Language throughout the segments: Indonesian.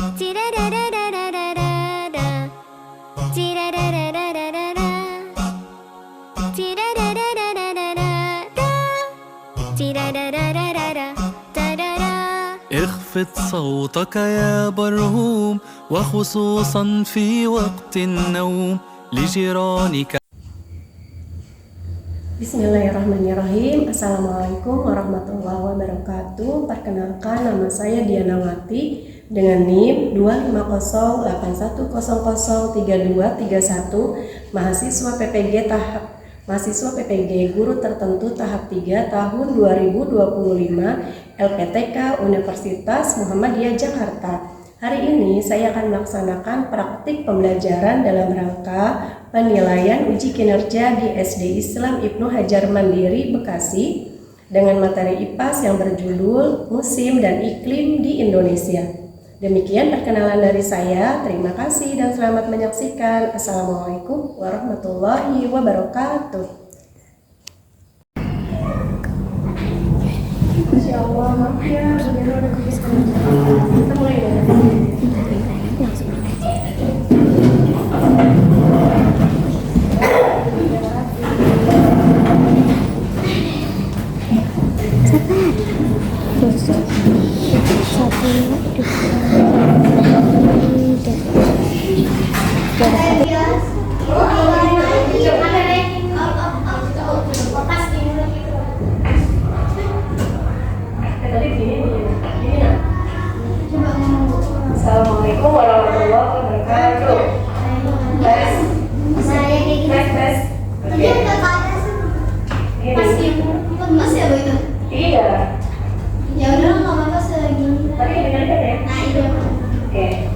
اخفض صوتك يا برهوم وخصوصا في وقت النوم لجيرانك. Bismillahirrahmanirrahim. Assalamualaikum warahmatullahi wabarakatuh. Perkenalkan, nama saya Dianawati dengan NIM 25081003231, mahasiswa PPG Guru Tertentu tahap 3 tahun 2025 LPTK Universitas Muhammadiyah Jakarta. Hari ini saya akan melaksanakan praktik pembelajaran dalam rangka penilaian uji kinerja di SD Islam Ibnu Hajar Mandiri Bekasi dengan materi IPAS yang berjudul Musim dan Iklim di Indonesia. Demikian perkenalan dari saya. Terima kasih dan selamat menyaksikan. Assalamualaikum warahmatullahi wabarakatuh. Insyaallah, maaf ya, sudah ada kebiasaan. Kita mulai ya. Assalamualaikum warahmatullahi wabarakatuh. Tes. Tes. Oke. Masih apa itu? Iya. Ya udah nggak apa-apa segini. Tapi dengar ya. Nah itu. Oke.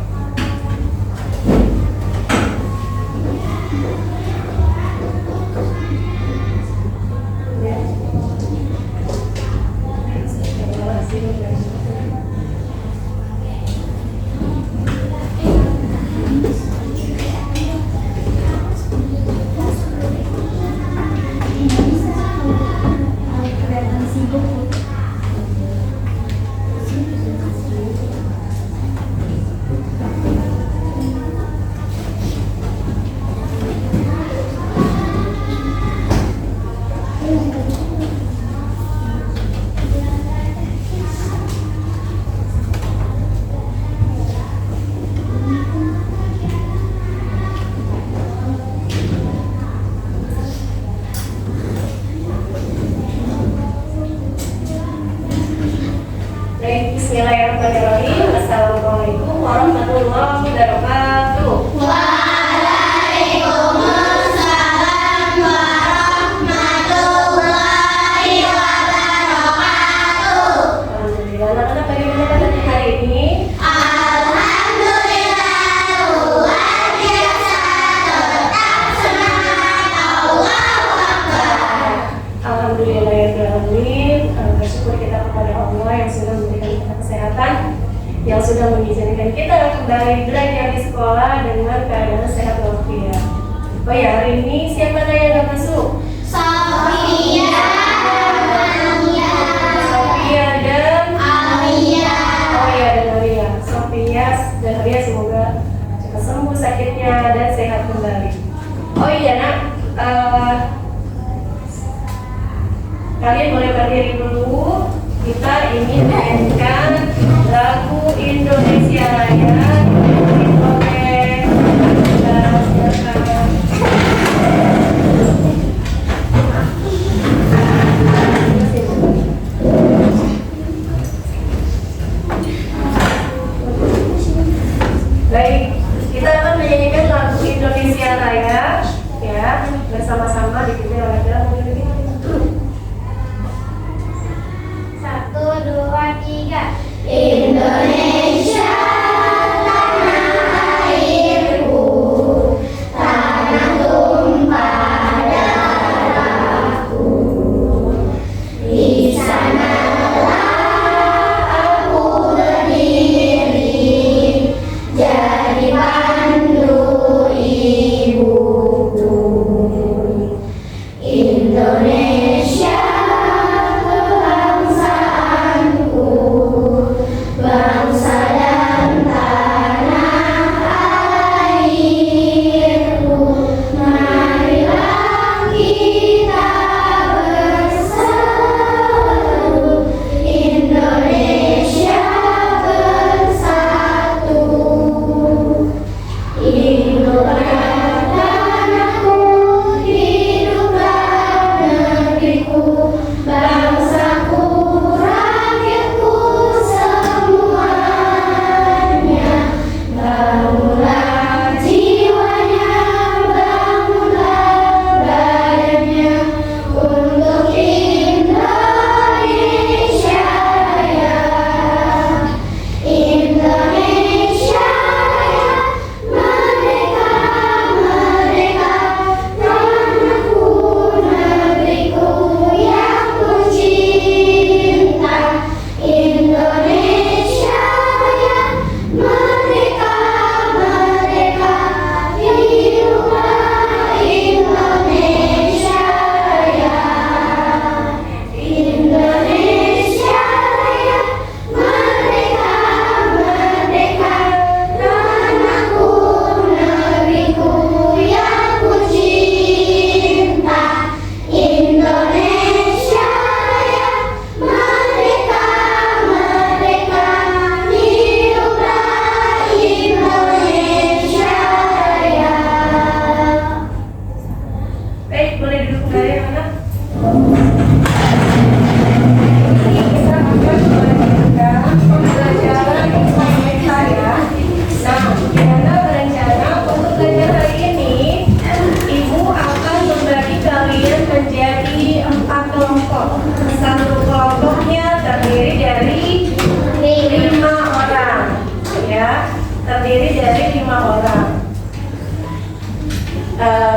Bismillahirrahmanirrahim. Assalamualaikum warahmatullahi wabarakatuh. Waalaikumsalam warahmatullahi wabarakatuh. Alhamdulillah. Anak-anak bagaimana kabarnya hari ini? Alhamdulillah luar biasa, tetap semangat, Allahu Akbar. Alhamdulillahirrahmanirrahim. Bersyukur kita kepada Allah yang sudah memberikan kita kesehatan, yang sudah mengizinkan kita kembali belajar di sekolah dengan keadaan sehat walafiat. Oh ya, hari ini siapa yang udah masuk? Sofia, Sofia dan Alia. Oh ya, dan Alia. Sofia dan Alia semoga cepat sembuh sakitnya dan sehat kembali. Oh iya nak, kalian boleh berdiri dulu. Kita ingin mainkan lagu Indonesia Raya. Oke, kita silakan. Baik, kita akan menyanyikan lagu Indonesia Raya ya, bersama-sama dipimpin oleh Bella. 1, 2, 3. Indonesia tanah airku, tanah tumpah darahku. Di sanalah aku berdiri, jadi pandu ibuku. Indonesia kebangsaanku, bangsa terdiri dari 5 orang.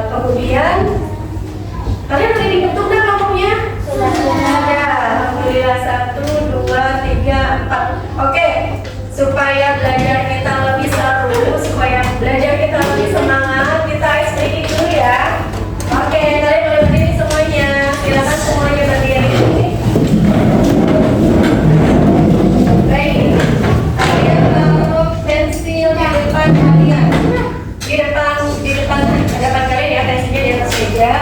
Kemudian kalian udah dibentuk kan kelompoknya? Sudah. Ya, alhamdulillah 1, 2, 3, 4. Oke, supaya belajar kita lebih seru, supaya belajar kita lebih semangat, kita ice breaking dulu ya. Oke, kalian boleh berdiri semuanya. Silakan semuanya berdiri. Baik, kalian taruh pensil di depan kalian. Di depan kalian ya, pensilnya di atas meja.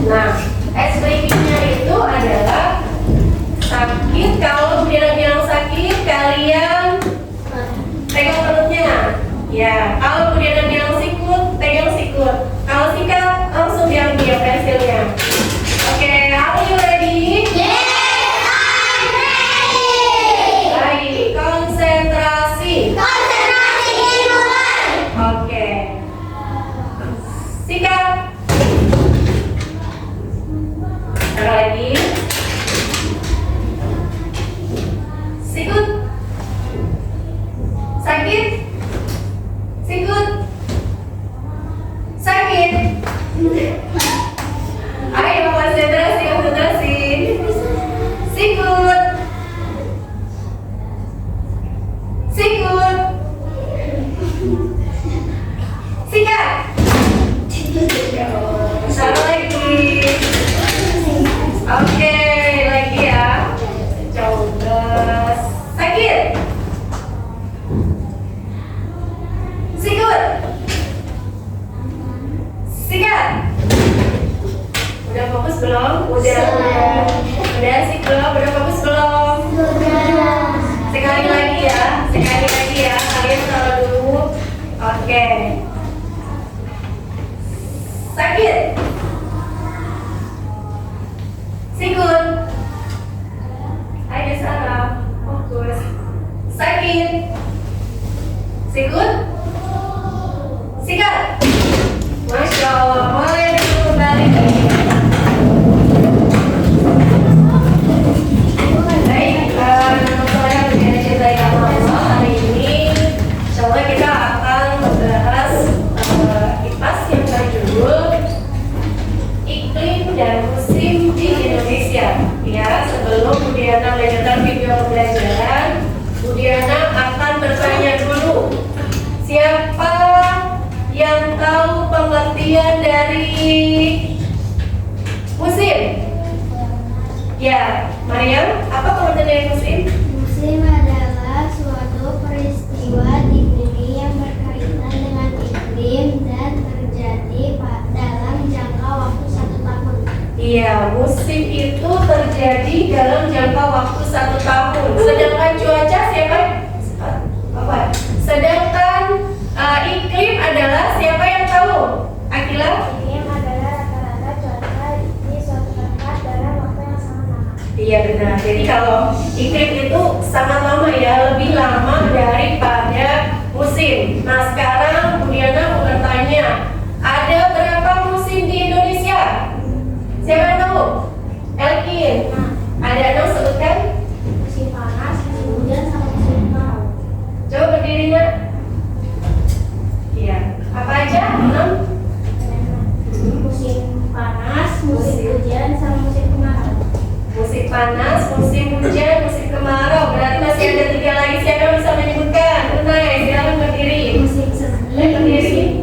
Nah, ice breaking-nya itu adalah sakit. Kalau bilang sakit, kalian pegang perutnya. Ya, kalau kemudian bilang sikut, pegang sikut. Kalau sikat, langsung diambil pensilnya. Oke, are you ready? Yes, I'm ready. Baik, konsentrasi. Konsentrasi dimulai. Oke. Sikat. Taruh lagi. Sikut. Sakit. Sikut. Sakit. Ayo konsentrasi, konsentrasi. Sikut. Sikut. Sikat. Taruh lagi. Oke, lagi ya. Coba. Sakit. Sikut. Sikat. Udah fokus belum? Udah sih belum? Udah fokus belum? Sekali lagi ya. Kalian taruh dulu. Oke. Sakit. Sikut. Ayo Sarah, fokus. Sakit. Sikut. Sikat. Masya Allah, boleh dulu kembali. Baik, saya berjaya cintai Allah hari ini. Insya Allah kita akan membahas IPAS yang berjudul Iklim dan Musim di Indonesia. Ya, sebelum Budiana melanjutkan video pembelajaran, Budiana akan bertanya dulu, siapa yang tahu pengertian dari musim? Ya, Mariam, apa pengertian dari musim? Musim adalah suatu peristiwa di bumi yang berkaitan dengan iklim dan terjadi dalam jangka waktu 1 tahun. Iya, musim itu terjadi dalam jangka waktu 1 tahun. Sedangkan cuaca siapa? Apa? Sedangkan iklim adalah siapa yang tahu? Akila? Iklim adalah rata-rata cuaca di suatu tempat dalam waktu yang sangat lama. Iya benar. Jadi kalau iklim itu sangat lama ya, lebih lama daripada musim. Nah sekarang Budiana mau bertanya, ada berapa musim di Indonesia? Siapa yang tahu? Elkin. Ada 6, sebutkan. Musim panas, musim hujan, sama musim kemarau. Coba berdiri nak. Iya. Apa aja? 6. Musim panas, musim hujan, sama musim kemarau. Musim panas, musim hujan, musim kemarau. Berarti masih ada 3 lagi. Siapa yang bisa menyebutkan? Tunai, silakan berdiri. Musim semi, Berdiri.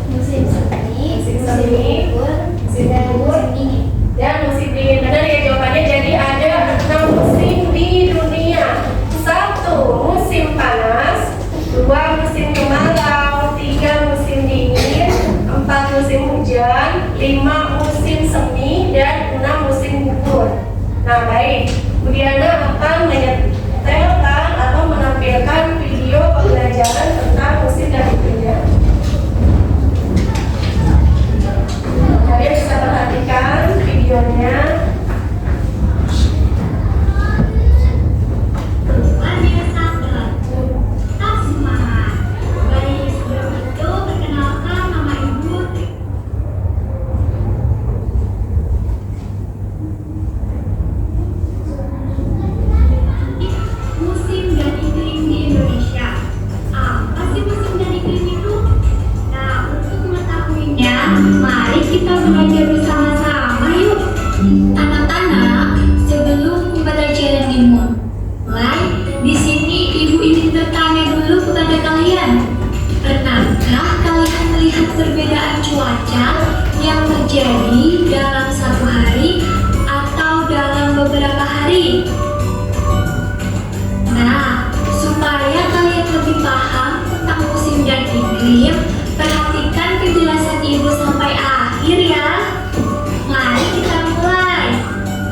musim semi, Musim musim semi, gugur, musim dan gugur, musim dingin. dan musim dingin. Benar ya jawabannya. Jadi ada 6 musim di dunia. 1 musim panas, 2 musim kemarau, 3 musim dingin, 4 musim hujan, 5 musim semi, dan 6 musim gugur. Nah baik, Budiana akan menyetelkan atau menampilkan video pembelajaran tentang musim dan iklimnya. Kalian bisa perhatikan videonya. perbedaan cuaca yang terjadi dalam satu hari atau dalam beberapa hari. Nah, supaya kalian lebih paham tentang musim dan iklim, perhatikan penjelasan Ibu sampai akhir ya. Mari kita mulai.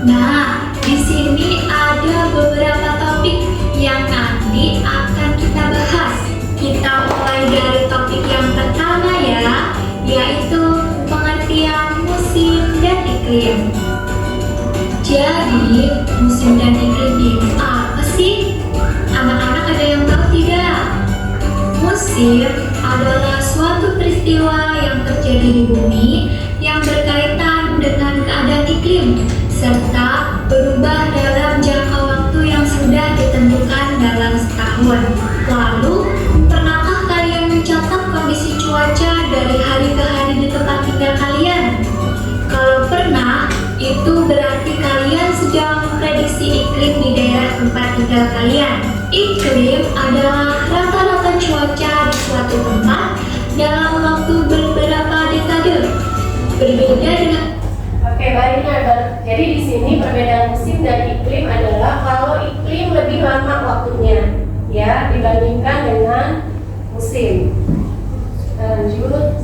Nah, di sini ada beberapa topik yang nanti akan kita bahas. Kita mulai dari topik yang pertama ya, yaitu pengertian musim dan iklim. Jadi, musim dan iklim itu apa sih? Anak-anak ada yang tahu tidak? Musim adalah suatu peristiwa yang terjadi di bumi yang berkaitan dengan keadaan iklim serta berubah dalam jangka waktu yang sudah ditentukan dalam setahun. Lalu, pernahkah kalian mencatat kondisi cuaca dari hari ke hari di tempat tinggal kalian? Kalau pernah, itu berarti kalian sedang memprediksi iklim di daerah tempat tinggal kalian. Iklim adalah rata-rata cuaca di suatu tempat dalam waktu beberapa dekade. Berbeda dengan Oke, baik Albert. Jadi di sini perbedaan musim dan iklim adalah kalau iklim lebih lama waktunya, ya, dibandingkan dengan musim. Lanjut.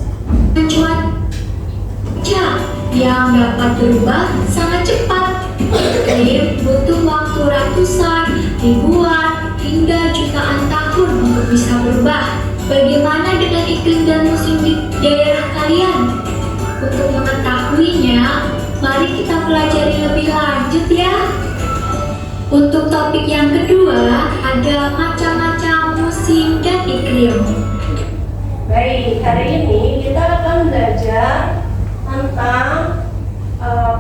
cuaca yang dapat berubah sangat cepat. Iklim butuh waktu ratusan, ribuan, hingga jutaan tahun untuk bisa berubah. Bagaimana dengan iklim dan musim di daerah kalian? Untuk mengetahuinya, mari kita pelajari lebih lanjut ya. Untuk topik yang kedua, ada macam-macam musim dan iklim. Baik, hari ini kita akan belajar tentang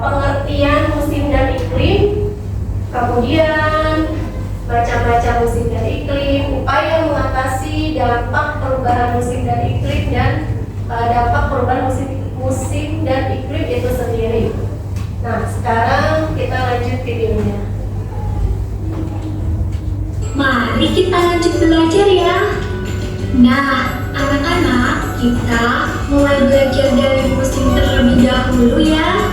pengertian musim dan iklim, kemudian macam-macam musim dan iklim, upaya mengatasi dampak perubahan musim dan iklim, dan dampak perubahan musim dan iklim itu sendiri. Nah, sekarang kita lanjut videonya. Mari kita lanjut belajar ya. Nah, anak-anak, kita mulai belajar dari musim terlebih dahulu ya.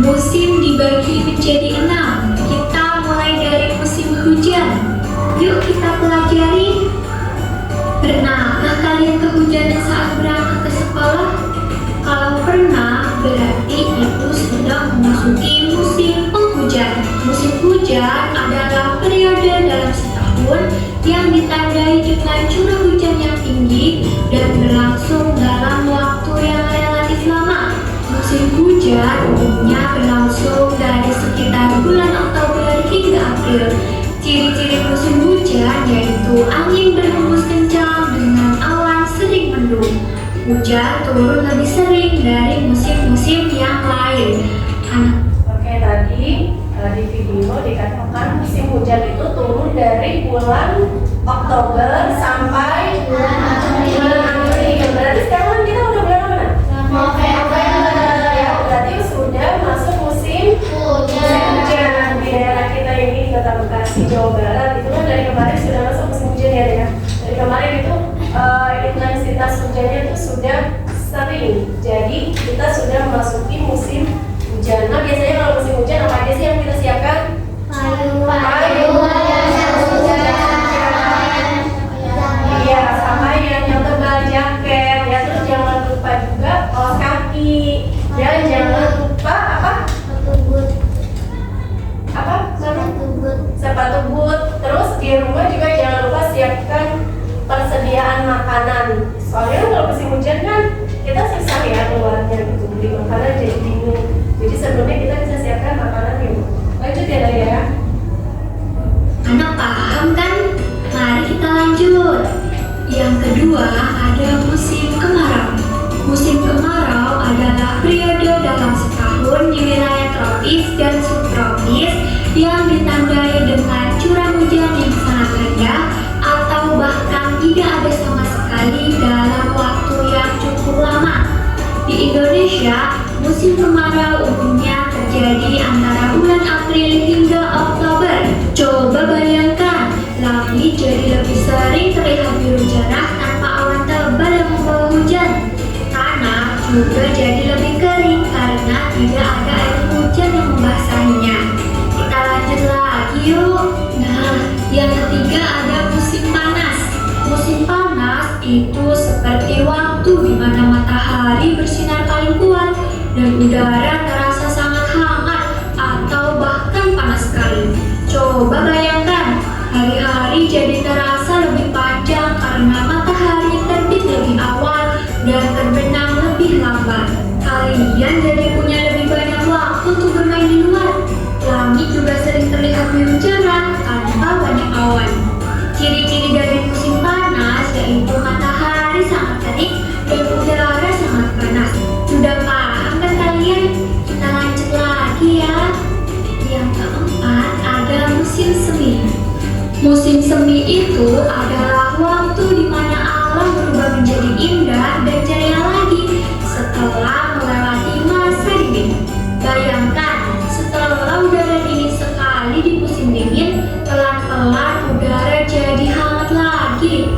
Musim dibagi menjadi 6. Kita mulai dari musim hujan. Yuk kita pelajari. Pernahkah kalian kehujanan saat berangkat ke sekolah? Kalau pernah, berarti itu sudah memasuki musim penghujan. Musim hujan adalah periode dalam setahun yang ditandai dengan curah hujan yang tinggi dan berlangsung dalam waktu yang relatif lama. Musim hujan umumnya berlangsung dari sekitar bulan Oktober hingga April. Ciri-ciri musim hujan yaitu angin berhembus kencang dengan awan sering mendung. Hujan turun lebih sering dari musim-musim yang lain. Oke, tadi di video dikatakan musim hujan itu turun dari bulan Oktober sampai bulan April. Berarti sekarang kita udah bulan mana? November. Ya, berarti sudah masuk musim hujan di daerah kita ini, di Kota Bekasi, Jawa Barat. Itu kan dari kemarin sudah masuk musim hujan ya, ya. Dari kemarin itu intensitas hujannya itu sudah sering. Jadi kita sudah memasuki musim hujan. Nah, biasanya kalau musim hujan apa aja sih yang kita siapkan? Payung, iya, sama yang tebal, jaket, ya. Terus jangan lupa juga kaos kaki, dan jangan lupa sepatu boot. Terus di rumah juga jangan lupa siapkan persediaan makanan. Soalnya kalau musim hujan kan kita susah ya keluarnya gitu, beli makanan jadi bingung. Jadi sebelumnya kita bisa siapkan makanan ya. Lanjut ya Daya. Anak paham kan? Mari kita lanjut. Yang kedua ada musim kemarau. Musim kemarau adalah periode dalam setahun di wilayah tropis dan subtropis yang ditandai dengan curah hujan yang sangat rendah atau bahkan tidak ada sama sekali dalam waktu yang cukup lama. Di Indonesia, musim kemarau umumnya terjadi antara bulan April hingga Oktober. Coba bayangkan, langit jadi lebih sering terlihat biru cerah tanpa awan tebal yang membawa hujan. Karena juga jadi lebih kering karena tidak ada air hujan yang membasahinya. Kita lanjut lagi yuk. Nah, yang ketiga ada musim panas. Musim panas itu seperti waktu di mana matahari bersinar paling kuat dan udara terasa sangat hangat atau bahkan panas sekali. Coba bayangkan, hari-hari jadi terasa lebih panjang karena matahari terbit lebih awal dan terbenam lebih lambat. Kalian jadi punya lebih banyak waktu untuk bermain di luar. Langit juga sering terlihat biru cerah tanpa banyak awan. Ciri-ciri dari musim panas yaitu matahari sangat terik dan udara sangat panas. Sudah paham kan kalian? Kita lanjut lagi ya. Yang keempat ada musim semi. Musim semi itu adalah waktu di mana alam berubah menjadi indah dan ceria lagi setelah melewati masa dingin. Bayangkan, setelah udara dingin sekali di musim dingin, pelan-pelan udara jadi hangat lagi.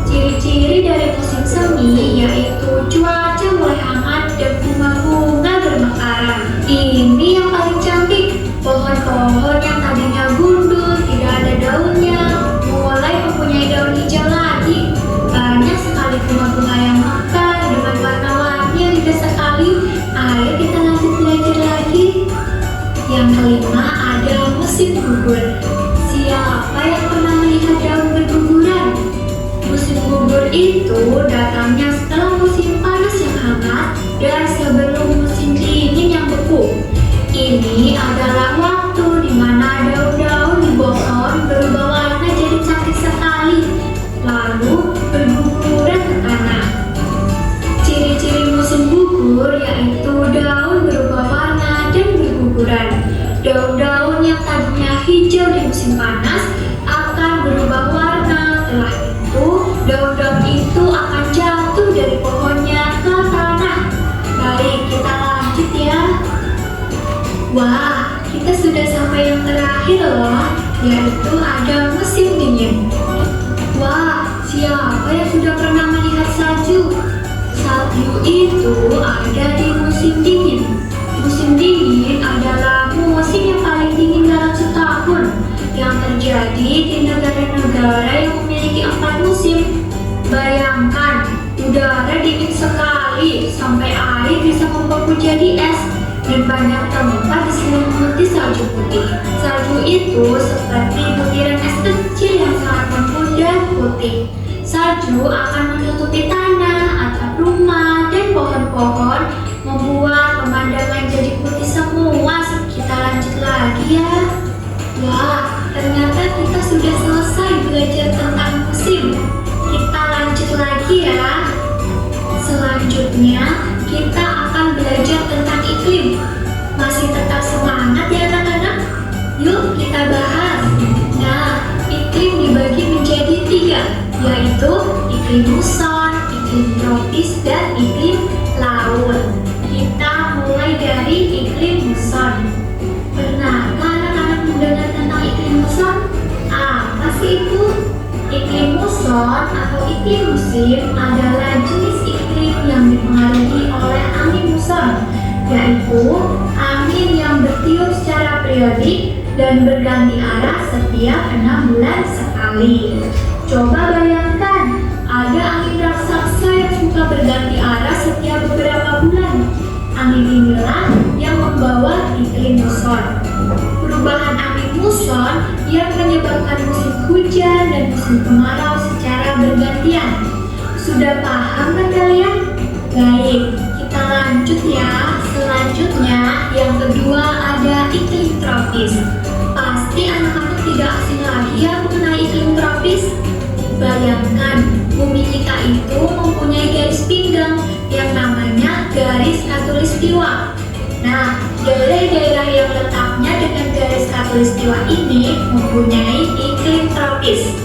Ciri-ciri dari musim semi yaitu cuaca mulai hangat dan bunga-bunga bermekaran. Ini yang paling cantik. Pohon-pohon yang tadinya gundul, tidak ada daunnya, mulai mempunyai daun hijau lagi. Banyak sekali bunga-bunga yang mekar dengan warna-warni yang indah sekali. Ayo kita lanjut belajar lagi. Yang kelima ada musim gugur. Siapa yang pernah melihat daun berguguran? Musim gugur itu datangnya setelah musim panas yang hangat dan sebelum musim dingin yang beku. Ini adalah waktu di mana daun-daun di pohon berubah warna jadi cantik sekali, lalu berguguran ke tanah. Ciri-ciri musim gugur yaitu daun berubah warna dan berguguran. Daun-daun yang tadinya hijau di musim panas akan berubah warna. Setelah itu, daun-daun itu akan jatuh dari pohonnya ke tanah. Baik, kita lanjut ya. Wah, kita sudah sampai yang terakhir loh, yaitu ada musim dingin. Wah, siapa yang sudah pernah melihat salju? Salju itu ada di musim dingin. Musim dingin adalah musim yang paling dingin dalam setahun, yang terjadi di negara-negara yang memiliki 4 musim. Bayangkan, udara dingin sekali sampai air bisa membeku jadi es. Dan banyak tempat diselimuti salju putih. Salju itu seperti butiran es kecil yang sangat lembut dan putih. Salju akan menutupi tanah, atap rumah, dan pohon-pohon, membuat pemandangan jadi putih semua. Kita lanjut lagi ya. Wah, ternyata kita sudah selesai belajar tentang musim. Kita lanjut lagi ya. Selanjutnya, kita akan belajar tentang iklim. Masih tetap semangat ya anak-anak? Yuk kita bahas. Nah, iklim dibagi menjadi 3, yaitu iklim muson, iklim tropis, dan iklim laut. Kita mulai dari iklim muson. Pernahkah anak-anak mendengar tentang iklim muson? Apa sih itu? Iklim muson atau iklim musim adalah jenis iklim yang dipengaruhi oleh angin muson, yaitu angin yang bertiup secara periodik dan berganti arah setiap 6 bulan sekali. Coba bayangkan, ada angin raksasa yang suka berganti arah setiap beberapa bulan. Angin inilah yang membawa iklim muson. Perubahan angin muson yang menyebabkan musim hujan dan musim kemarau secara bergantian. Sudah paham kan kalian? Baik, kita lanjut ya. Selanjutnya, yang kedua ada iklim tropis. Pasti anak-anak tidak asing lagi ya mengenai iklim tropis. Bayangkan, bumi kita itu mempunyai garis pinggang yang namanya garis khatulistiwa. Nah, daerah-daerah yang letaknya dengan garis khatulistiwa ini mempunyai iklim tropis.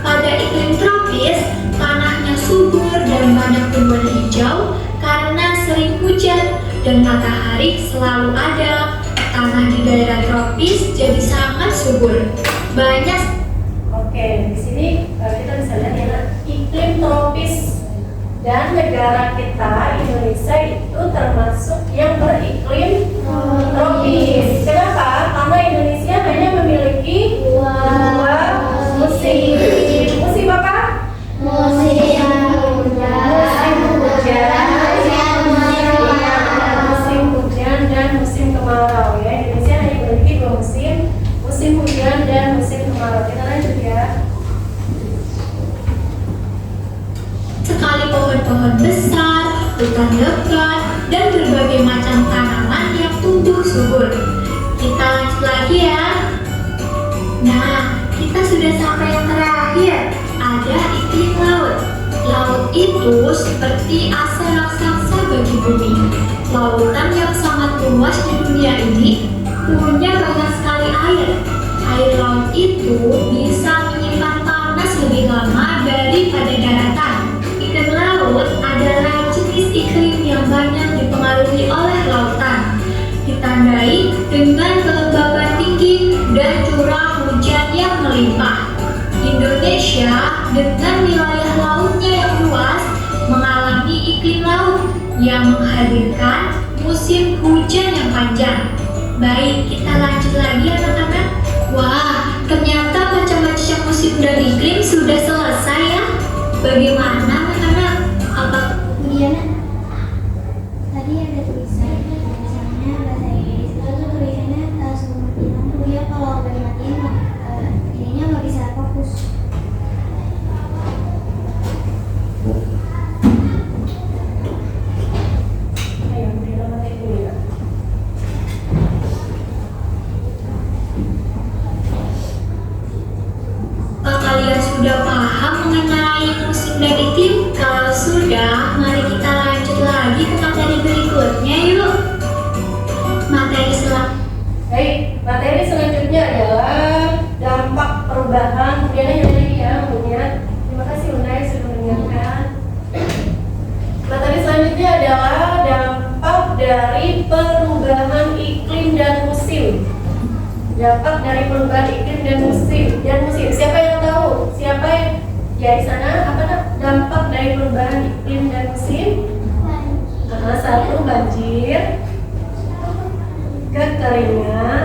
Pada iklim tropis, tanahnya subur dan banyak tumbuhan hijau karena sering hujan dan matahari selalu ada. Tanah di daerah tropis jadi sangat subur. Banyak. Oke, di sini kita bisa lihat ya, iklim tropis Dan negara kita, Indonesia itu termasuk yang beriklim tropis. Kenapa? Karena Indonesia hanya memiliki dua musim. Musim apa? Musim hujan dan musim kemarau ya. Indonesia hanya memiliki dua musim, musim hujan dan musim kemarau. Kita lanjut ya. Sekali pohon-pohon besar, hutan lebat, dan berbagai macam tanaman yang tumbuh subur. Kita lanjut lagi ya. Nah, kita sudah sampai yang terakhir. Ada iklim laut. Laut itu seperti asa raksasa bagi bumi. Lautan yang sangat luas di dunia ini punya banyak sekali air. Air laut itu bisa menyimpan panas lebih lama daripada daratan. Iklim laut adalah jenis iklim yang banyak dipengaruhi oleh lautan, ditandai dengan kelembaban tinggi dan curah hujan yang melimpah. Indonesia dengan wilayah lautnya yang luas mengalami iklim laut yang menghadirkan musim hujan yang panjang. Baik, kita lanjut lagi anak-anak. Wah, ternyata macam-macam musim dan iklim sudah selesai ya. Bagaimana anak-anak? Apa Diana, tadi ada tulisan misalnya bahasa Inggris itu tuh tulisannya semua bilang tuh ya kalau udah matiin ininya nggak bisa fokus. Ayo, Diana matiin dulu ya. kalian sudah paham mengenai musim dan iklim? Kalau sudah, mari kita lanjut lagi ke materi berikutnya yuk. Materi selanjutnya. Baik, materi selanjutnya adalah dampak perubahan. Diana yang lagi ya, Bunya. Terima kasih Unai sudah mengingatkan. Materi selanjutnya adalah dampak dari perubahan iklim dan musim. Dampak dari perubahan iklim dan musim. Siapa yang tahu? Siapa yang ya di sana apa dampak dari perubahan iklim dan musim? Satu, banjir, kekeringan,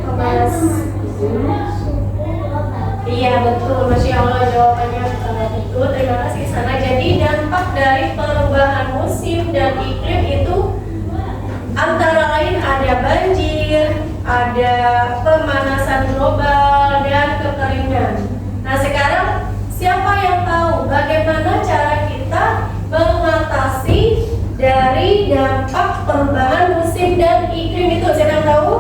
pemanasan. Iya betul, Masya Allah jawabannya betul. Terima kasih sana. Jadi dampak dari perubahan musim dan iklim itu antara lain ada banjir, ada pemanasan global dan kekeringan. Nah sekarang siapa yang tahu bagaimana cara kita mengatasi dari dampak perubahan musim dan iklim itu? Siapa yang tahu?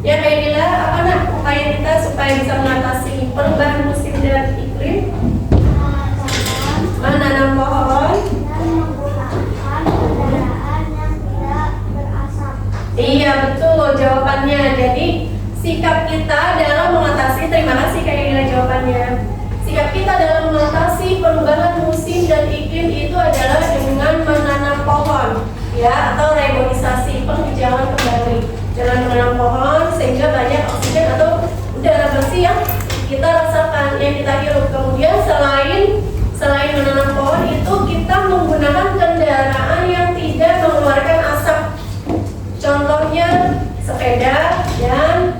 Ya kayak Dila, apa nak upaya kita supaya bisa mengatasi perubahan musim dan iklim? Menanam pohon. Iya betul jawabannya. Jadi sikap kita dalam mengatasi, terima kasih Kak Ila jawabannya. Sikap kita dalam mengatasi perubahan musim dan iklim itu adalah dengan menanam pohon, ya, atau reboisasi, penghijauan kembali. Dengan menanam pohon sehingga banyak oksigen atau udara bersih yang kita rasakan, yang kita hirup. Kemudian selain menanam pohon itu kita menggunakan kendaraan yang tidak mengeluarkan asap. Contohnya sepeda dan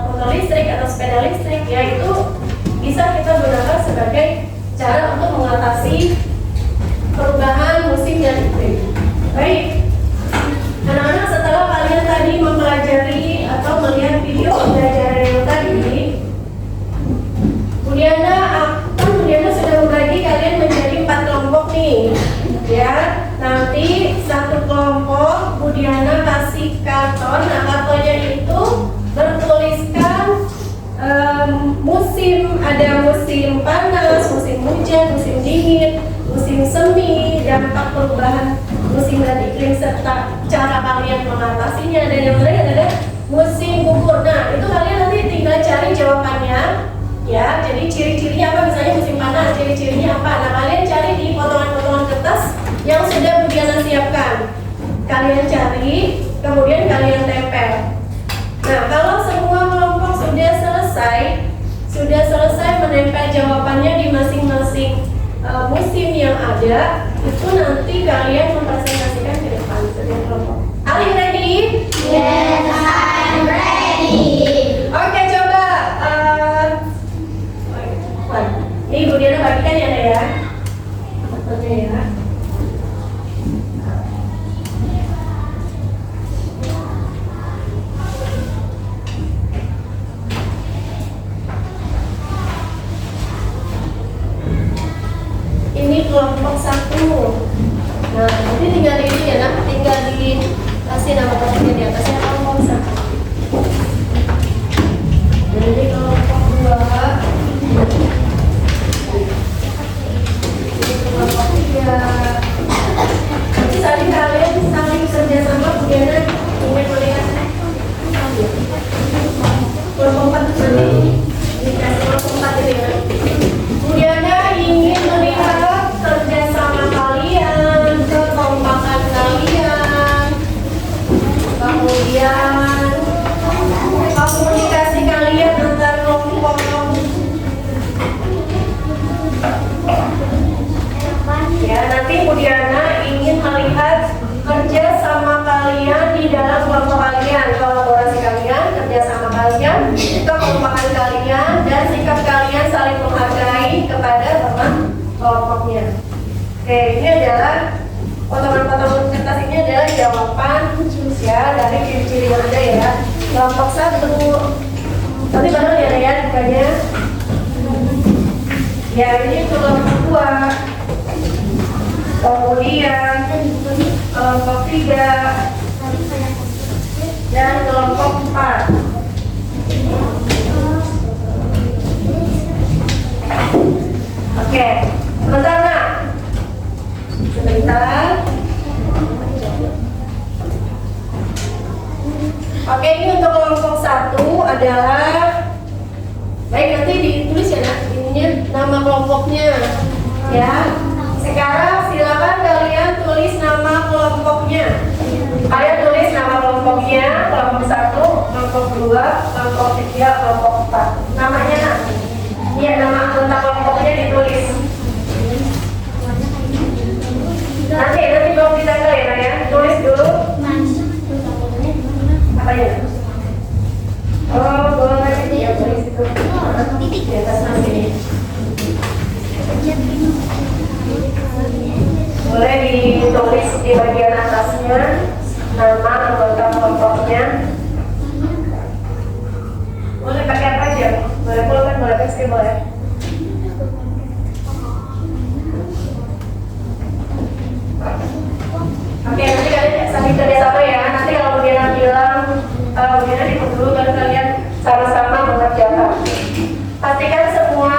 motor listrik atau sepeda listrik, yaitu bisa kita gunakan sebagai cara untuk mengatasi perubahan musim dan iklim. Baik, anak-anak setelah kalian tadi mempelajari atau melihat video pembelajaran yang tadi, Budiana sudah membagi kalian menjadi 4 kelompok nih, ya. Nanti satu kelompok Budiana kasih karton. Nah kartonnya itu bertuliskan musim, ada musim panas, musim hujan, musim dingin, musim semi, dampak perubahan musim dan iklim serta cara kalian mengatasinya. Dan yang terakhir ada musim gugur. Nah itu kalian nanti tinggal cari jawabannya, ya. Jadi ciri-cirinya apa? Misalnya musim panas, ciri-cirinya apa? Nah kalian cari di potongan-potongan kertas yang sudah Budiana siapkan. Kalian cari, kemudian kalian tempel. Nah kalau semua kelompok sudah selesai menempel jawabannya di masing-masing ada, itu nanti kalian mempresentasikan ke depan setiap kelompok. Are you ready? Yes, I'm ready. Oke, coba. Ini Bu Diana bagikan ya, Nak ya. Oke ya. Ini kelompok 1. Nah, nanti tinggal di ini ya, Nak. Tinggal dikasih nama kelompoknya di atasnya kelompok 1. Jadi kelompok 2. Ini kelompok 3. Nanti saling kalian saling kerjasama, kemudian ingin melihat kelompok 4 nanti dikasih kelompok 4 ini ya. Kemudian ingin melihat kerjasama kalian, kekompakan kalian, kemudian komunikasi kalian antar kelompok. Ya, nanti Bu Diana ingin melihat kerja sama kalian di dalam kelompok kalian, kolaborasi kalian, kerja sama kalian, kekompakan kalian, dan sikap kalian saling menghargai kepada teman kelompoknya. Oke, ini adalah potongan-potongan kertas ini adalah jawaban ya dari ciri-ciri yang ada ya. Kelompok 1. Tapi bareng ya Raya bukanya. Ya, ini kelompok 2. Kemudian kelompok 3 dan kelompok 4. Oke, sebentar Nak. Sebentar. Oke, ini untuk kelompok 1 adalah, baik nanti ditulis ya Nak, ininya nama kelompoknya ya. Sekarang silakan kalian tulis nama kelompoknya. Kalian tulis nama kelompoknya, kelompok 1, kelompok 2, kelompok 3, kelompok 4. Namanya Nak. Iya, nama anggota kelompoknya ditulis. Nanti belum ditanggal ya Nak ya. Tulis dulu. Apa ya? Oh, boleh ya tulis itu. Di atas sini. Boleh ditulis di bagian atasnya nama anggota kelompoknya. Boleh pakai apa aja? Boleh pulpen, boleh pensil, boleh. Oke, nanti kalian sambil kerjasama ya. Nanti kalau kemudian bilang, kemudian ikut dulu baru kalian sama-sama mengerjakan. Pastikan semua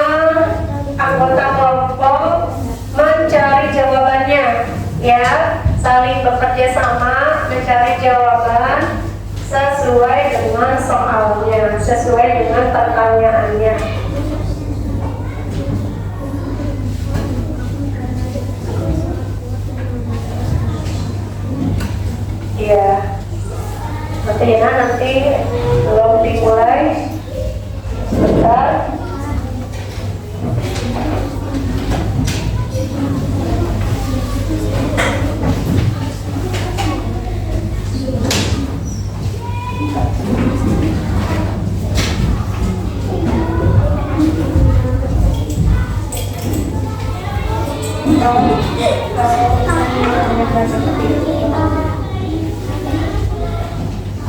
anggota kelompok mencari jawabannya, ya, saling bekerja sama mencari jawaban sesuai dengan soalnya, sesuai dengan pertanyaannya. Ya, nanti belum dimulai, sebentar.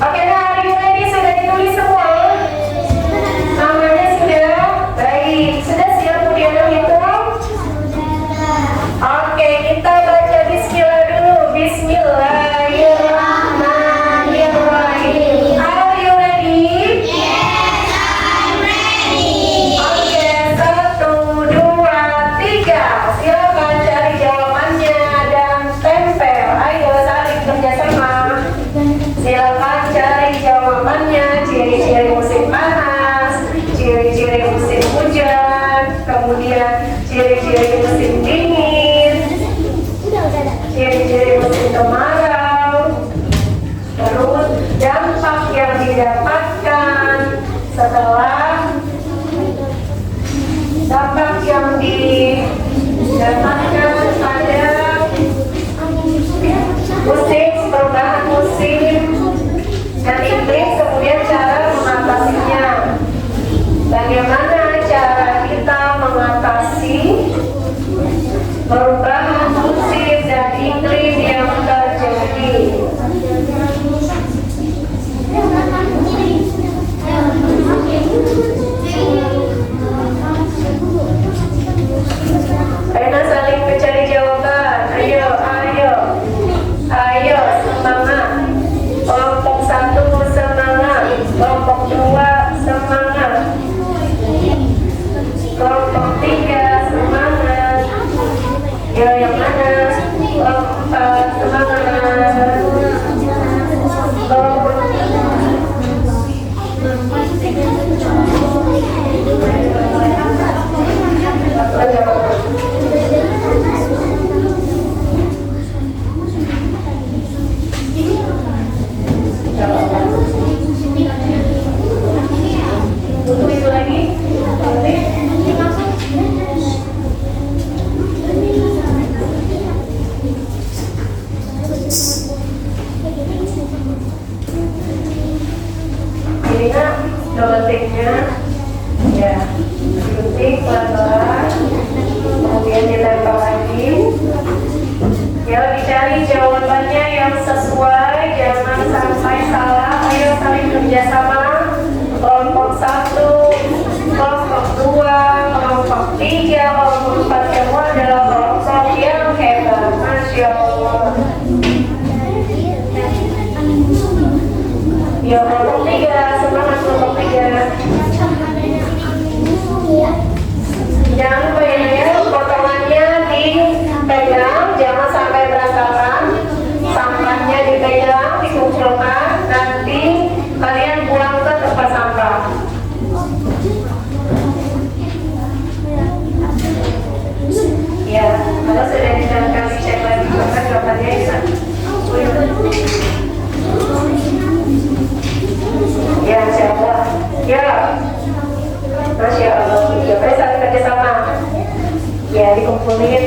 Oke, nah, hari ini sudah ditulis semua. Namanya sudah baik. Sudah siap kemudian menghitung? Oke, kita baca bismillah dulu. Bismillahirrahmanirrahim. Are you ready? Yes, I'm ready. Oke, 1, 2, 3. Silakan cari jawabannya dan tempel. Ayo saling kerjasama. Silakan cari jawabannya. Ciri-ciri musim panas, ciri-ciri musim hujan, kemudian ciri-ciri musim dingin, ciri-ciri musim kemarau, terus dampak yang didapatkan setelah dampak yang didapatkan pada ya kelompok 4 kamu adalah kelompok yang hebat. Masya Allah. Ya kelompok 3, semangat kelompok 3. Jangan lupa ya, potongannya dipegang, jangan sampai berantakan. Sampahnya dipegang, dikumpulkan, nanti kalian buang ke tempat sampah. Ya, kalau sudah dijalankan cek lagi, maka jawabannya bisa. Ya, Masya Allah. Ya, Masya Allah. Jawabannya saling kerjasama. Ya, dikumpulin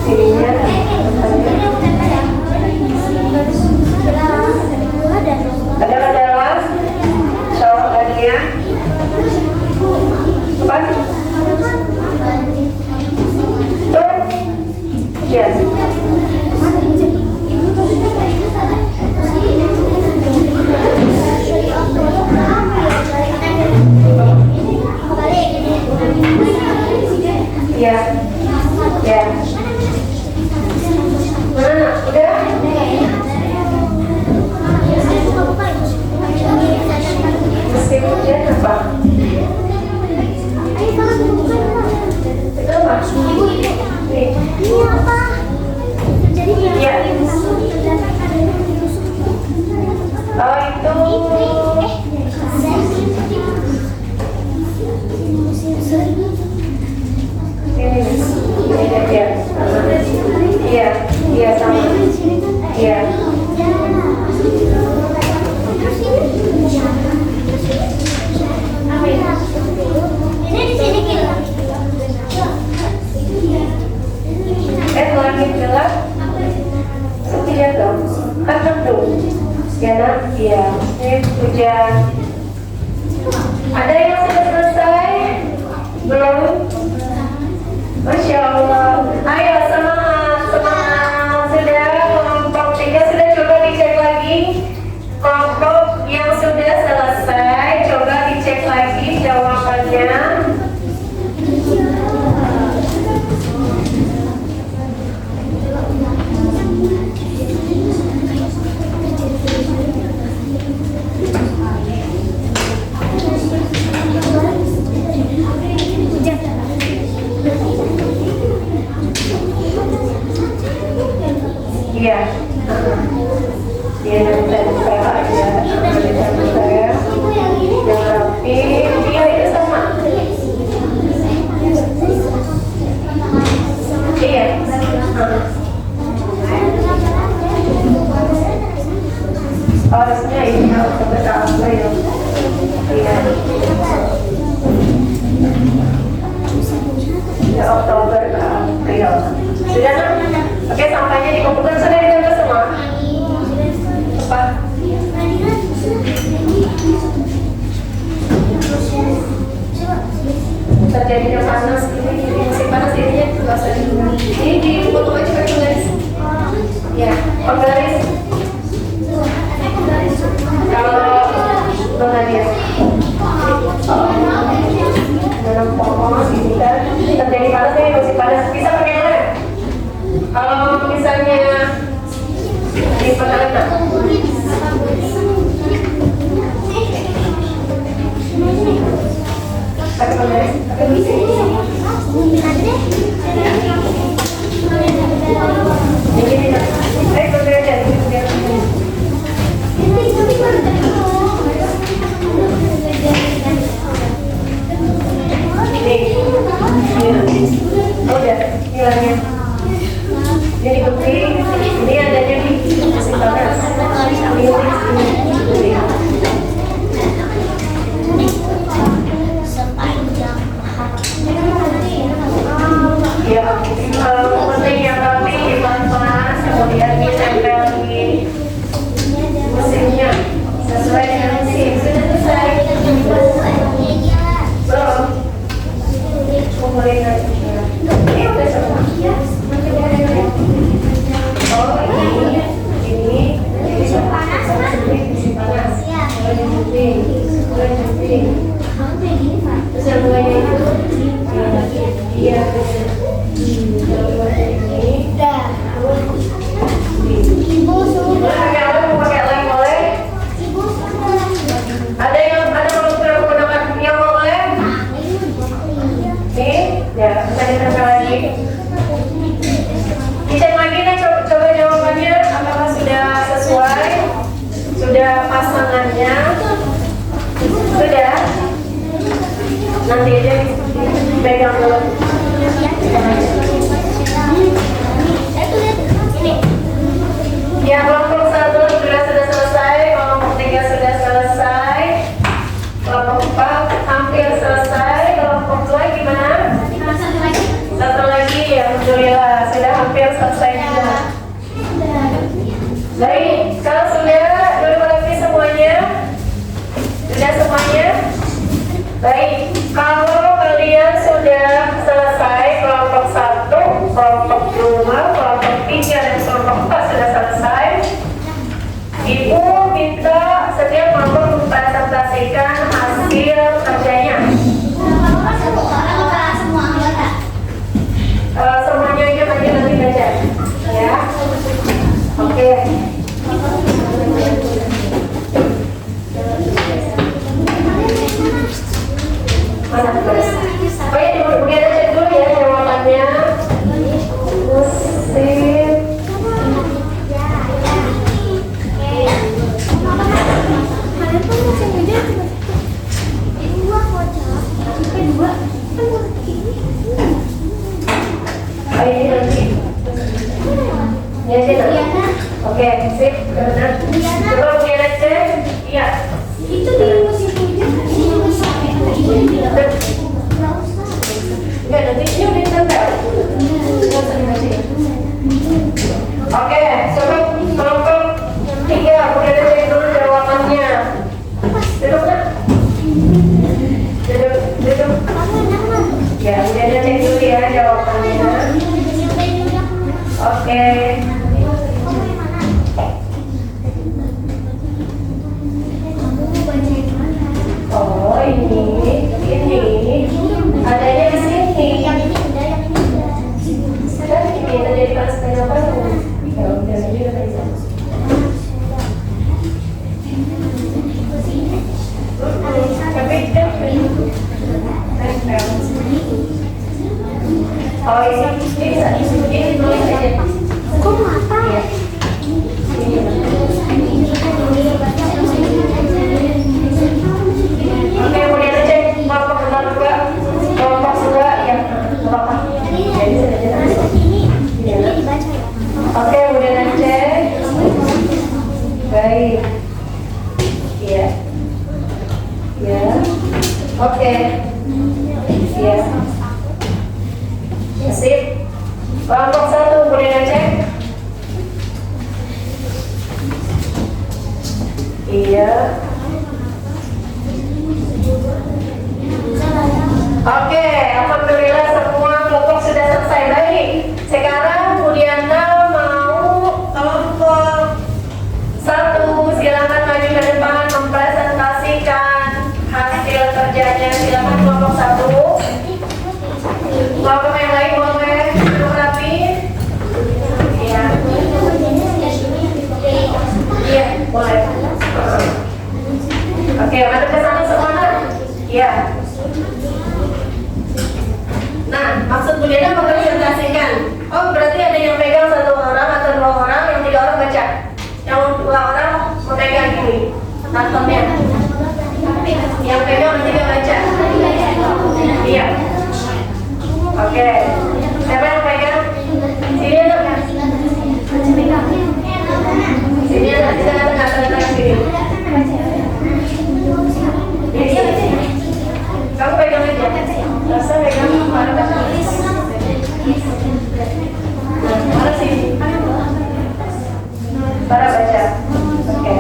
dirinya. Ada adalah seorang bagian apa? Tuh, ya. Ya, ya. Mana? Udah? Mesin hujan apa? Itu apa? Nih. Ini apa? Jadi Ya. Oh itu. Ini dia. Iya, iya sama. Iya. Ini di sini kita. Langit gelap. Tidak dong. Kan mendung. Ya nak? Iya. Ini hujan. Ada yang sudah selesai? Belum? Masya Allah. Ayo semangat, semangat. Sudah kelompok 3 sudah, coba dicek lagi. Kelompok yang sudah selesai, coba dicek lagi jawabannya. Iya. Dia nempel aja sama saya. Yang rapi. Iya itu sama. Iya. Harusnya ini harus apa ya? Iya. Ya Oktober ke April. Sudah nak? Oke, sampahnya dikumpulkan, sudah dijaga semua. Apa? Terjadinya panas ini, musim panas ini juga sering. Ini di foto aja pakai penggaris. Ya, penggaris. Kalau penggaris dalam pohon ini kan terjadi panas ini musim panas, bisa pakai lem. Kalau misalnya di perjalanan pakai penggaris, ini tidak. Udah, hilangnya. Jadi penting, ini adanya di musim panas. Ya, penting yang rapi dipelan-pelan, kemudian ditempel di musimnya sesuai dengan musim. Sudah selesai? Belum? Kumpulin aja. Ini udah semua. Iya. Ini. Dah. Ibu sudah. Pakai apa? Mau pakai lem boleh? Ibu sudah. Ada yang menggunakan yang mau lem? Nih, ya bisa ditempel lagi. Dicek lagi nih, coba jawabannya apakah sudah sesuai? Sudah pasangannya? Sudah? Nanti aja pegang dulu. Ya, kelompok 1 sudah selesai, kelompok 3 sudah selesai, kelompok 4 hampir selesai, kelompok 2 gimana? Satu lagi, ya alhamdulillah sudah hampir selesai juga. Baik, kalau sudah lagi semuanya? Sudah semuanya? Baik, kalau kalian sudah selesai kelompok 1, kelompok 2, kelompok 3, dan kelompok 4 sudah selesai, Ibu minta setiap kelompok mempresentasikan hasil kerjanya. Semuanya aja nanti baca, ya. Oke. Mana tulis? Oh ya, kemudian cek dulu ya jawabannya. Musim. Oh ini nanti. Ya sih nanti. Oke, sip. Benar. Coba kemudian cek. Iya. Itu di musim hujan. Enggak, nanti ini udah ditempel. Oke, coba kelompok 3, kemudian cek dulu jawabannya. Duduk kan? Duduk. Ya, kemudian cek dulu ya jawabannya. Oke. Oh, ini adanya di sini. Kan ini ada di kelas berapa? Ya udah aja aja. Tapi kan oh ini bisa ini tulis aja. Kok mata? Iya. Oke, kemudian cek kelompok 2, kelompok 2 yang berapa? Jadi sudah jelas. Oke, kemudian cek. Baik. Iya. Ya. Oke. Iya. Sip. Kelompok 1 kemudian cek. Iya. Oke, alhamdulillah semua kelompok sudah selesai. Baik, sekarang Bu Diana mau kelompok 1 silakan maju ke depan mempresentasikan hasil kerjanya. Silakan kelompok 1. Kelompok yang lain boleh duduk rapi. Iya. Iya, boleh. Oke, ada ke sana semua? Iya. Nah, maksud Bu Diana mempresentasikan. Oh, berarti ada yang pegang 1 orang atau 2 orang, yang 3 orang baca. Yang 2 orang memegang ini kartonnya. Yang pegang yang 3 baca. Iya. Oke. Siapa yang pegang? Sini anak. Sini anak, di tengah-tengah sini. Kamu pegang aja. Rasa pegang para baca. Mana sini? Para baca. Oke.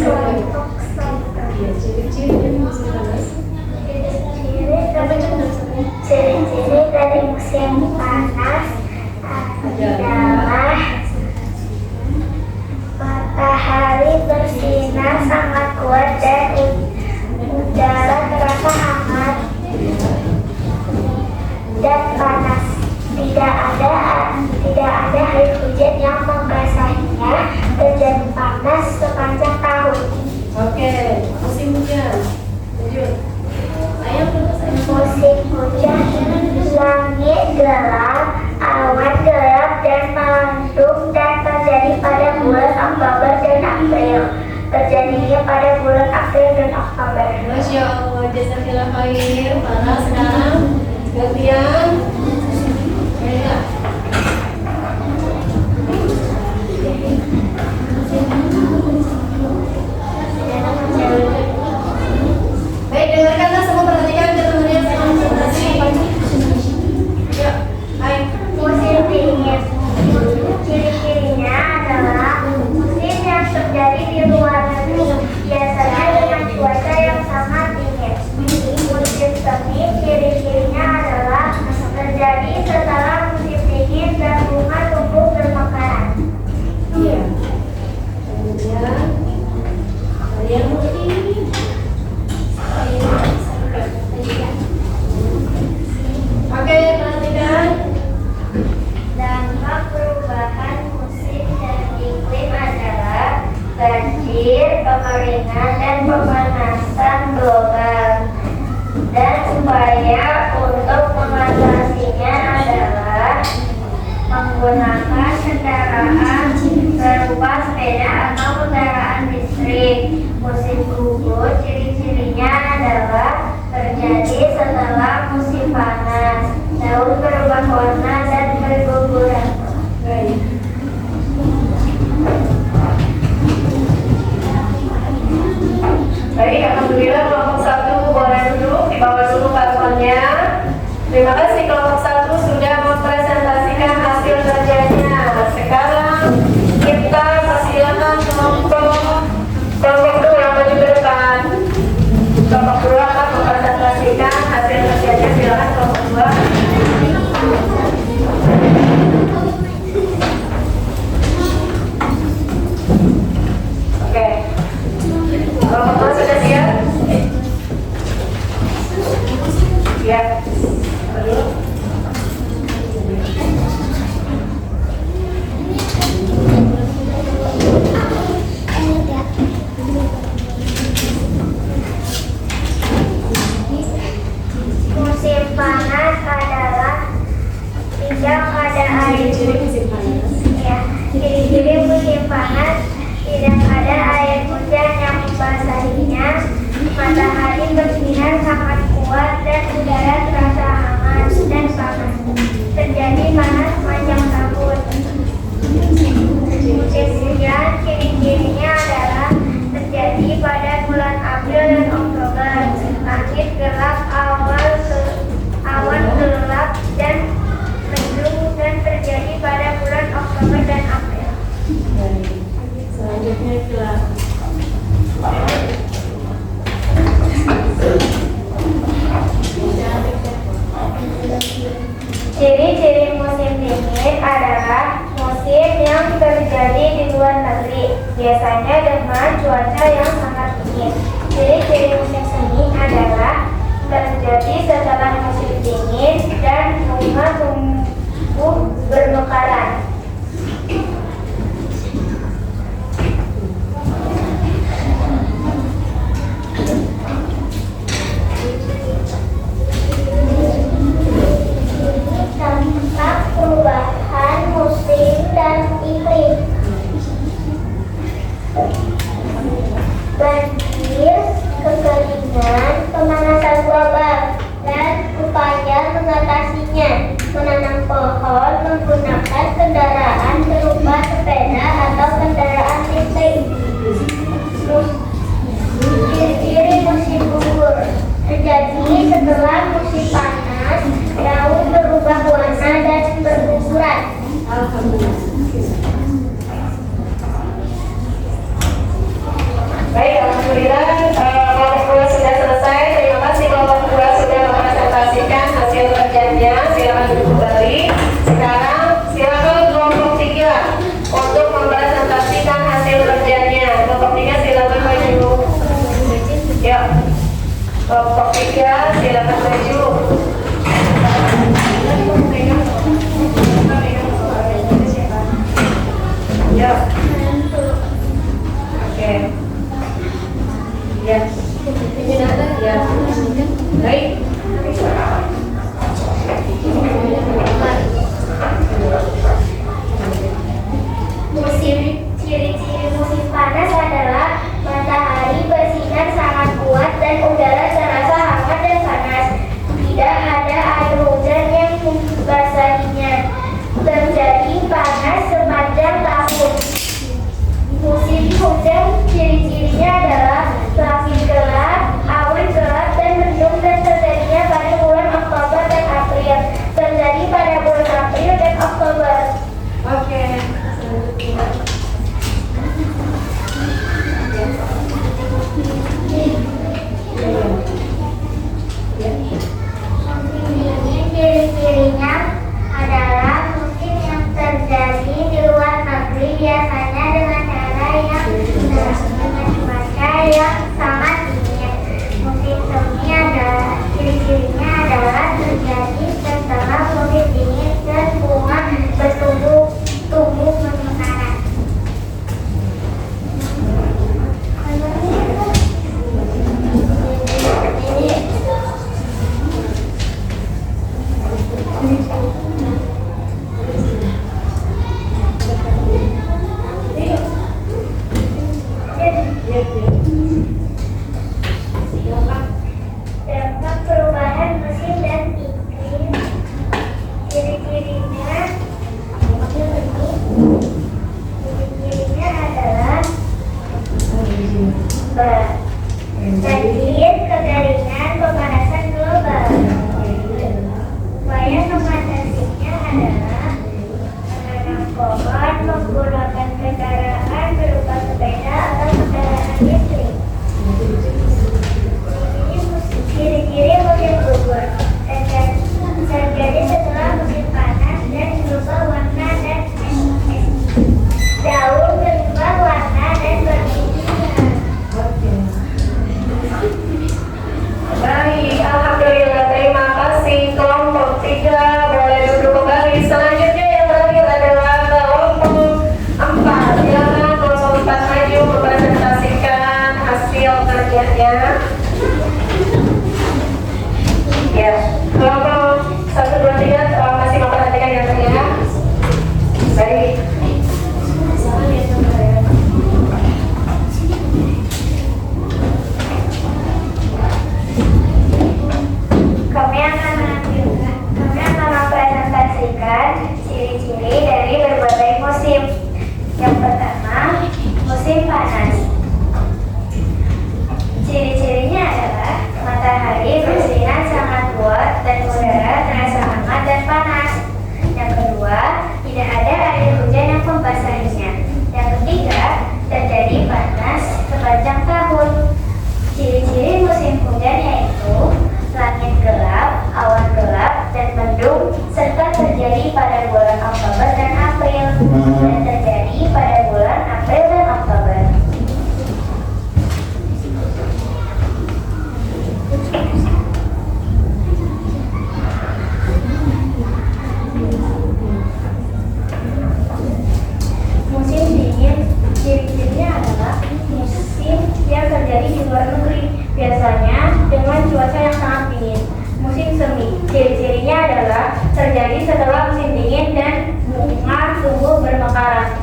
kelompok satu. Ciri-ciri dari musim panas adalah matahari bersinar sangat kuat dan udara terasa hangat dan panas. Tidak ada air hujan yang membasahinya. Terjadi panas sepanjang tahun. Oke, musim hujan. Lanjut. Musim hujan, langit gelap, awan gelap dan mendung dan terjadi pada bulan Oktober dan April. Terjadinya pada bulan April dan Oktober. Masya Allah, jazakallah khair. Para sekarang gantian. Ya. Baik, dengarkanlah semua, perhatikan ketemuannya dengan konsentrasi. Ya, hai. Musim dingin. Ciri-cirinya adalah musim yang terjadi di luar negeri, biasanya dengan cuaca yang sangat dingin. Musim semi, ciri-cirinya adalah terjadi setelah musim dingin dan bunga tumbuh bermekaran. Iya. Kemudian kalian mungkin oke, perhatikan. Dampak perubahan musim dan iklim adalah banjir, kekeringan, dan pemanasan global. Dan upaya untuk mengatasinya adalah menggunakan kendaraan berupa sepeda atau kendaraan listrik. Musim gugur, ciri-cirinya adalah terjadi setelah musim panas. Daun berubah warna dan berguguran. Baik. Baik, alhamdulillah kelompok 1 boleh duduk, dibawa dulu paslonnya. Terima kasih kelompok 1 sudah mempresentasikan hasil kerjanya. Sekarang kita persilakan kelompok 2 yang maju ke depan. Kelompok 2 akan mempresentasikan hasil kerjanya. Silakan kelompok 2. Oke. Kelompok 2 sudah siap? Siap. Aduh. Musim panas adalah tidak ada air. Ciri-ciri musim panas. Ya, ciri-ciri musim panas tidak ada air hujan yang membasahinya. Matahari bersinar sangat kuat dan udara terasa hangat dan panas. Terjadi panas sepanjang tahun. Musim hujan, ciri-cirinya adalah terjadi pada bulan April dan Oktober. Langit gelap, awan gelap dan mendung dan terjadi pada bulan Oktober dan April. Baik. Selanjutnya kelas. Ciri-ciri musim dingin adalah musim yang terjadi di luar negeri, biasanya dengan cuaca yang sangat dingin. Ciri-ciri musim semi adalah terjadi setelah musim dingin dan bunga tumbuh bermekaran. Dampak perubahan musim dan iklim. Banjir, kekeringan, pemanasan global, dan upaya mengatasinya. Menanam pohon, menggunakan kendaraan berupa sepeda atau kendaraan listrik. Ciri-ciri musim gugur terjadi setelah musim panas, daun berubah warna dan berguguran. Alhamdulillah. Kelompok 3, silakan maju. Ya. Oke. Ya. Ini ada ya. Baik. Ciri-ciri musim panas adalah matahari bersinar sangat kuat dan udara terasa hangat dan panas. Tidak ada air hujan yang membasahinya. Terjadi panas sepanjang tahun. Musim hujan ciri-cirinya adalah langit gelap, awan gelap dan mendung dan terjadinya pada bulan Oktober dan April. Terjadi pada bulan April dan Oktober. Oke. Ciri-cirinya adalah musim yang terjadi di luar negeri, biasanya dengan cara yang dengan cuaca yang sangat dingin. Musim semi adalah ciri-cirinya adalah terjadi setelah musim dingin dan bunga tumbuh mekaran. Dampak perubahan musim dan iklim. Ciri-cirinya adalah banjir, kekeringan, pemanasan global. Upaya mengatasinya adalah menanam pohon, menggunakan kendaraan berupa sepeda atau kendaraan listrik. Ciri-ciri musim gugur terjadi setelah musim panas dan berubah warna dan daun berubah warna dan berpindah. Baik, alhamdulillah, terima kasih. Kelompok 3 boleh duduk kembali. Selanjutnya yang terakhir adalah kelompok 4. Silakan kelompok 4 maju mempresentasikan hasil kerjanya. Ya, kelompok 1, 2, 3 masih memperhatikan yang tanya. Baik. Kami akan mempresentasikan ciri-ciri dari berbagai musim. Yang pertama, musim panas. Ciri-cirinya adalah matahari bersinar sangat kuat dan udara terasa hangat dan panas. Yang kedua, tidak ada air hujan yang membasahinya. Yang ketiga, terjadi panas sepanjang tahun. Ciri-ciri musim hujan yaitu langit gelap, awan gelap, dan mendung, serta terjadi pada bulan Oktober dan April, dan terjadi pada bulan April dan Oktober. Musim dingin, ciri-cirinya adalah musim yang terjadi di luar negeri, biasanya dengan cuaca yang sangat dingin. Musim semi, ciri-cirinya adalah terjadi setelah musim dingin dan bunga tumbuh bermekaran.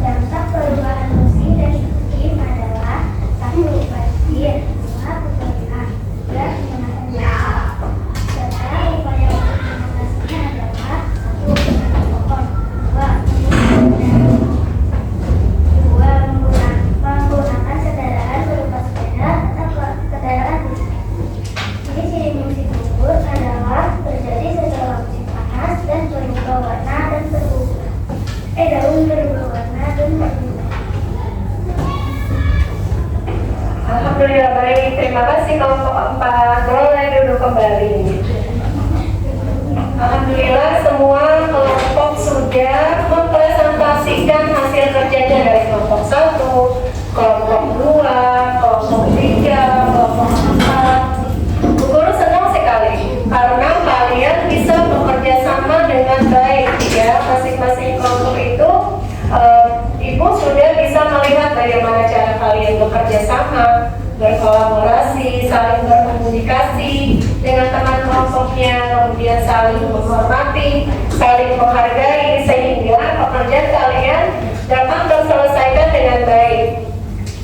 Dampak perubahan musim dan iklim adalah 1. Banjir, 2. Kekeringan, 3. Pemanasan global. Serta upaya untuk mengatasinya adalah 1. Menanam pohon, 2. Menggunakan kendaraan berupa sepeda atau kendaraan listrik. Ciri-ciri musim gugur adalah terjadi setelah musim panas dan berubah warna dan daun berubah warna dan berubah. Alhamdulillah, baik. Terima kasih kelompok 4. Boleh duduk kembali. Alhamdulillah semua kelompok sudah mempresentasikan hasil kerjanya dari kelompok 1, kelompok 2, kelompok 3, kelompok 4. Bu Guru senang sekali karena kalian bisa bekerja sama dengan baik ya. Masing-masing kelompok itu Ibu sudah bisa melihat bagaimana cara kalian bekerja sama, berkolaborasi, saling berkomunikasi dengan teman kelompoknya, kemudian saling menghormati, saling menghargai, sehingga pekerjaan kalian dapat terselesaikan dengan baik.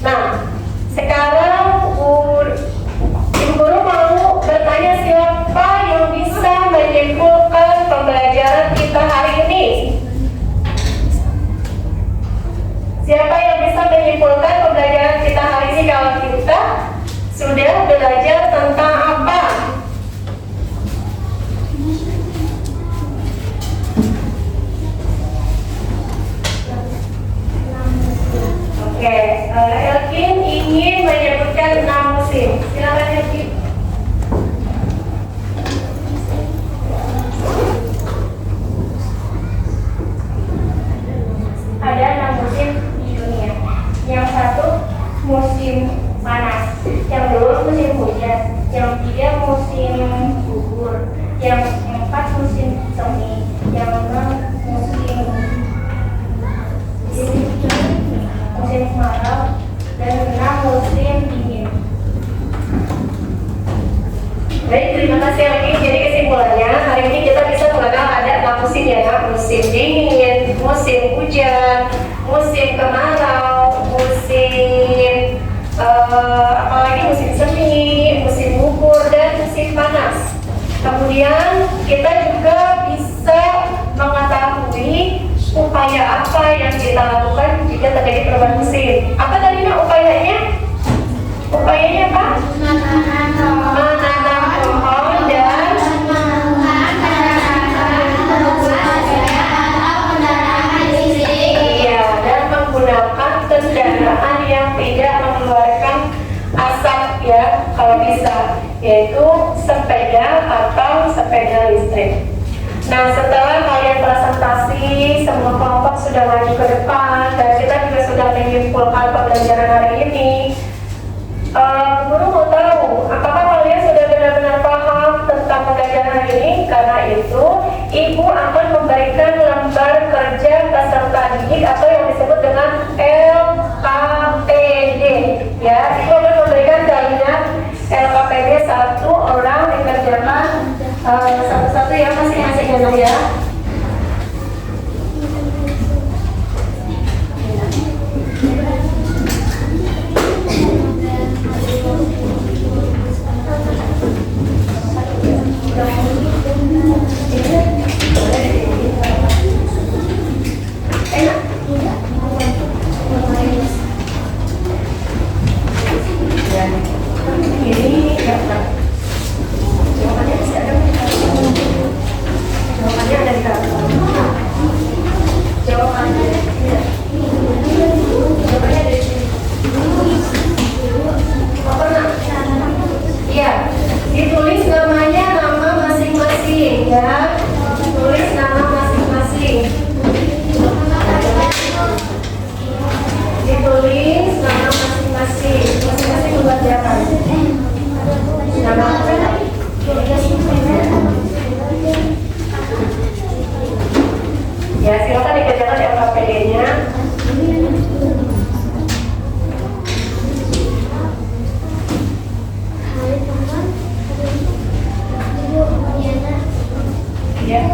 Nah, sekarang Ibu Guru mau bertanya siapa yang bisa menyimpulkan pembelajaran kita hari ini? Siapa yang bisa menyimpulkan pembelajaran kita hari ini kalau kita sudah belajar tentang apa? Oke, Elkin ingin menyebutkan 6 musim. Silakan Elkin. Ada 6 musim di dunia. Yang satu musim panas, yang 2 musim hujan, yang 3 musim gugur, yang 4 musim semi, yang 6 musim kemarau, dan 6 musim dingin. Baik, terima kasih lagi. Jadi kesimpulannya hari ini kita bisa mengenal ada 6 musim ya, musim dingin, musim hujan, musim kemarau, musim apalagi musim semi, musim gugur, dan musim panas. Kemudian kita juga bisa mengetahui upaya apa yang kita lakukan jika terjadi perubahan musim. Apa tadi upayanya? Upayanya apa? Menanam pohon dan dan menggunakan kendaraan yang tidak mengeluarkan asap ya kalau bisa, yaitu sepeda atau sepeda listrik. Nah, setelah kalian presentasi, semua kelompok sudah maju ke depan dan kita juga sudah menyimpulkan pembelajaran hari ini. Guru mau tahu, apakah kalian sudah benar-benar paham tentang pembelajaran hari ini? Karena itu, Ibu akan memberikan lembar kerja peserta didik atau yang disebut dengan LKPD. Ya, Ibu akan memberikan kalian LKPD 1 orang dikerjakan satu-satu ya, masing-masing ya. Ditulis namanya, nama masing-masing ya. Tulis nama masing-masing. Ditulis nama masing-masing. Masing-masing membuat siapa? Nama apa? Ya, silakan dikerjakan LKPD-nya. Ya.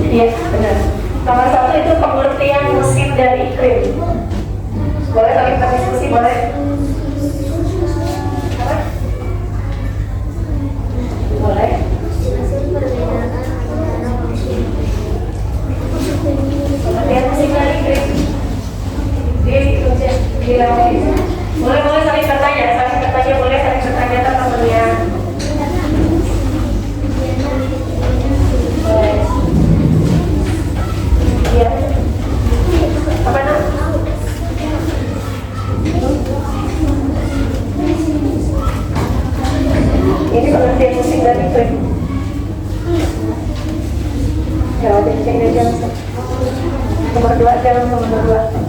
Iya, benar. Nomor 1 itu pengertian musim dan iklim. Boleh kali kita diskusi, boleh? Apa? Boleh. Pengertian musim dan iklim. Boleh saling bertanya, boleh saling bertanya teman-temannya. Boleh. Iya. Apa nak? nomor 2.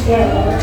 Ya,